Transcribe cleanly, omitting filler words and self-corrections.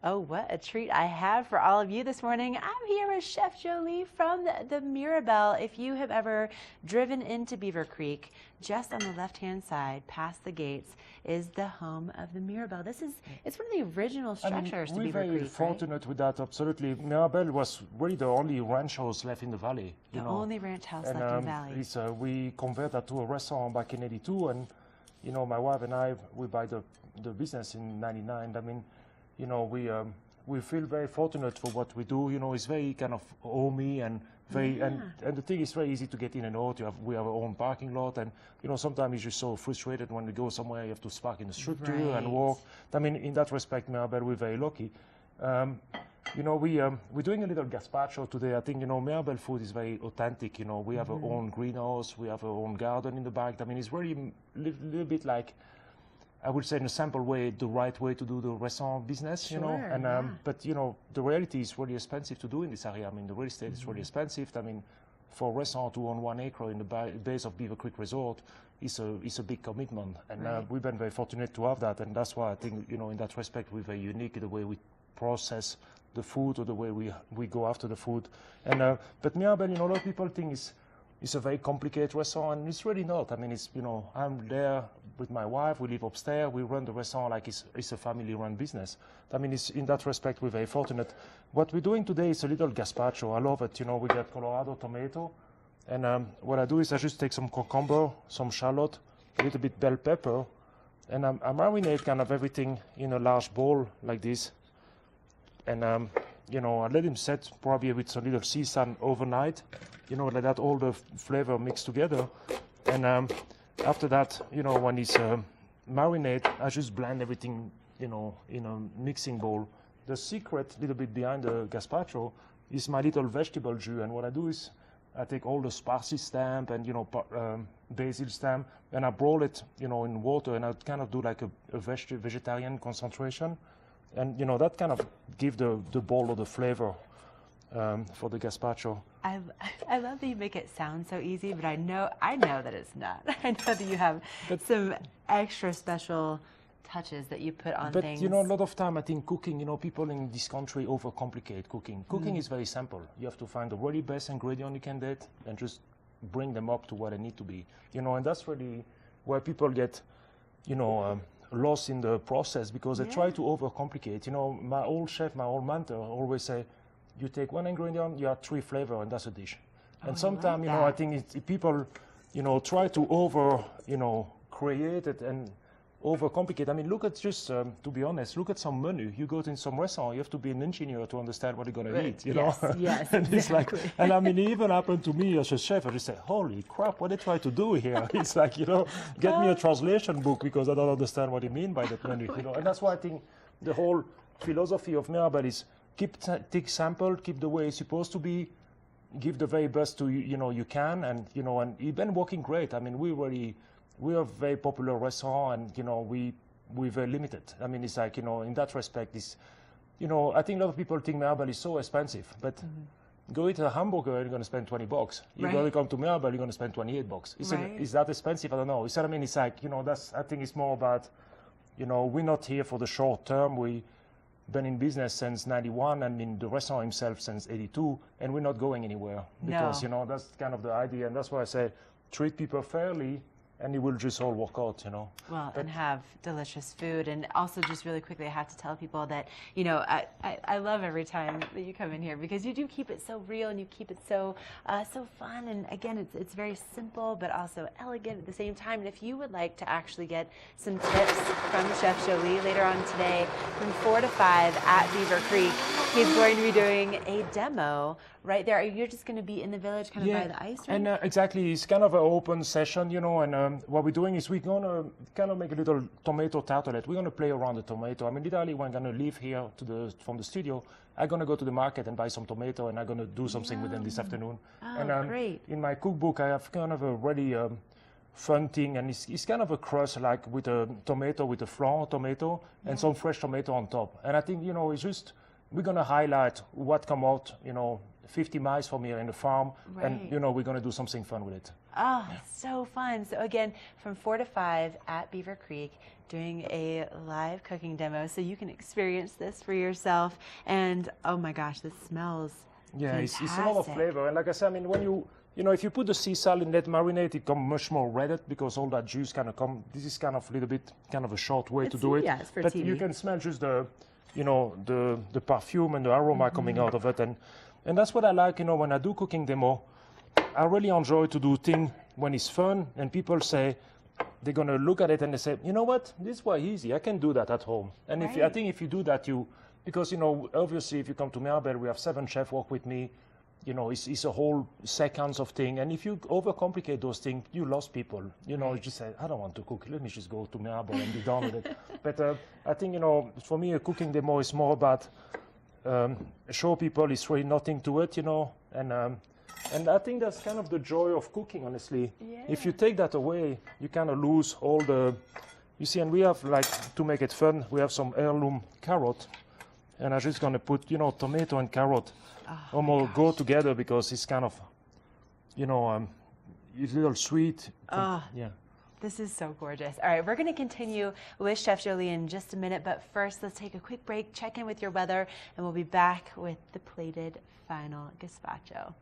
Oh, what a treat I have for all of you this morning. I'm here with Chef Joly from the Mirabelle. If you have ever driven into Beaver Creek, just on the left-hand side, past the gates, is the home of the Mirabelle. It's one of the original structures to Beaver Creek, We're very fortunate with that, absolutely. Mirabelle was really the only ranch house left in the valley. The only ranch house left in the valley. We converted that to a restaurant back in '82, and my wife and I, we buy the business in '99. I mean, we feel very fortunate for what we do. It's very kind of homey and very, and the thing is very easy to get in and out. We have our own parking lot, and sometimes you're just so frustrated when you go somewhere, you have to park in the strip too and walk. I mean, in that respect, Mirabelle, we're very lucky. We're doing a little gazpacho today. I think Mirabelle food is very authentic. We have our own greenhouse, we have our own garden in the back. I mean, it's really a little bit like, I would say in a simple way, the right way to do the restaurant business, But, the reality is really expensive to do in this area. I mean, the real estate is really expensive. I mean, for a restaurant to own 1 acre in the base of Beaver Creek Resort is a big commitment. And we've been very fortunate to have that. And that's why I think, in that respect, we're very unique in the way we process the food or the way we go after the food. And but Mirabelle, a lot of people think it's a very complicated restaurant, and it's really not. I mean, it's, I'm there with my wife, we live upstairs, we run the restaurant like it's a family-run business. I mean, in that respect, we're very fortunate. What we're doing today is a little gazpacho. I love it. We get Colorado tomato, and what I do is I just take some cucumber, some shallot, a little bit bell pepper, and I marinate kind of everything in a large bowl like this. And I let him set probably with some little sea sand overnight, let that all the flavor mix together. And after that, when it's marinade, I just blend everything, in a mixing bowl. The secret, little bit behind the gazpacho, is my little vegetable jus. And what I do is I take all the sparsi stem and basil stem, and I boil it, in water, and I kind of do like a vegetarian concentration. And that kind of give the bowl of the flavor for the gazpacho. I love that you make it sound so easy, but I know that it's not. I know that you have some extra special touches that you put on things. But a lot of time I think cooking, people in this country overcomplicate cooking. Cooking is very simple. You have to find the really best ingredient you can get and just bring them up to what they need to be. And that's really where people get, lost in the process, because they try to overcomplicate. My old chef, my old mentor always say, you take one ingredient, you add 3 flavors, and that's a dish. And sometimes, I think people, try to create it and overcomplicate. I mean, look at just, to be honest, look at some menu. You go to some restaurant, you have to be an engineer to understand what you're going to eat, Yes, and exactly. it's like, and I mean, it even happened to me as a chef. I just say, holy crap, what they try to do here? It's like, get me a translation book, because I don't understand what you mean by that menu, And that's why I think the whole philosophy of Mirabelle is take sample, keep the way it's supposed to be, give the very best to you can, and and it's been working great. I mean, we're a very popular restaurant, and we're very limited. I mean, it's like in that respect, it's I think a lot of people think Mirabelle is so expensive, but go eat a hamburger, you're going to spend $20. You're going to come to Mirabelle, you're going to spend $28. Is that expensive? I don't know. I mean, it's like I think it's more about we're not here for the short term. We been in business since '91, and in the restaurant himself since '82, and we're not going anywhere, because that's kind of the idea, and that's why I say treat people fairly, and it will just all work out, Well, and have delicious food. And also, just really quickly, I have to tell people that, I love every time that you come in here, because you do keep it so real, and you keep it so fun. And again, it's very simple, but also elegant at the same time. And if you would like to actually get some tips from Chef Joly later on today from 4 to 5 at Beaver Creek, he's going to be doing a demo right there. You're just going to be in the village, kind of by the ice rink? And exactly, it's kind of an open session, and what we're doing is we're going to kind of make a little tomato tartlet. We're going to play around the tomato. I mean, literally, when I'm going to leave here from the studio, I'm going to go to the market and buy some tomato, and I'm going to do something with them this afternoon. Oh, and great. In my cookbook, I have kind of a really fun thing, and it's kind of a crust, like with a tomato, with a flan tomato, and some fresh tomato on top. And I think, it's just, we're going to highlight what come out, 50 miles from here in the farm, and Right. you know, we're going to do something fun with it. Oh, so fun. So again, from 4 to 5 at Beaver Creek, doing a live cooking demo so you can experience this for yourself. And oh my gosh, this smells Yeah, it's a lot of fantastic. flavor. And like I said, I mean, when you know, if you put the sea salt in that marinade, it comes much more redder because all that juice kind of come. This is kind of a little bit, kind of a short way to do it. Yeah, it's for but TV. you can smell just the, you know, the perfume and the aroma coming out of it. And that's what I like, you know, when I do cooking demo. I really enjoy to do things when it's fun and people say, they're going to look at it and they say, you know what, this is quite easy. I can do that at home. And if I think if you do that, because, you know, obviously if you come to Mirabelle, we have 7 chefs work with me. You know, it's a whole seconds of thing. And if you overcomplicate those things, you lost people. You know, you just say, I don't want to cook. Let me just go to Mirabelle and be done with it. But I think, you know, for me, a cooking demo is more about show people it's really nothing to it, you know. And I think that's kind of the joy of cooking, honestly. Yeah. If you take that away, you kind of lose all the, you see, and we have, like, to make it fun, we have some heirloom carrot. And I'm just going to put, you know, tomato and carrot almost go together because it's kind of, you know, it's a little sweet. Yeah. This is so gorgeous. All right, we're going to continue with Chef Joly in just a minute, but first let's take a quick break, check in with your weather, and we'll be back with the plated final gazpacho.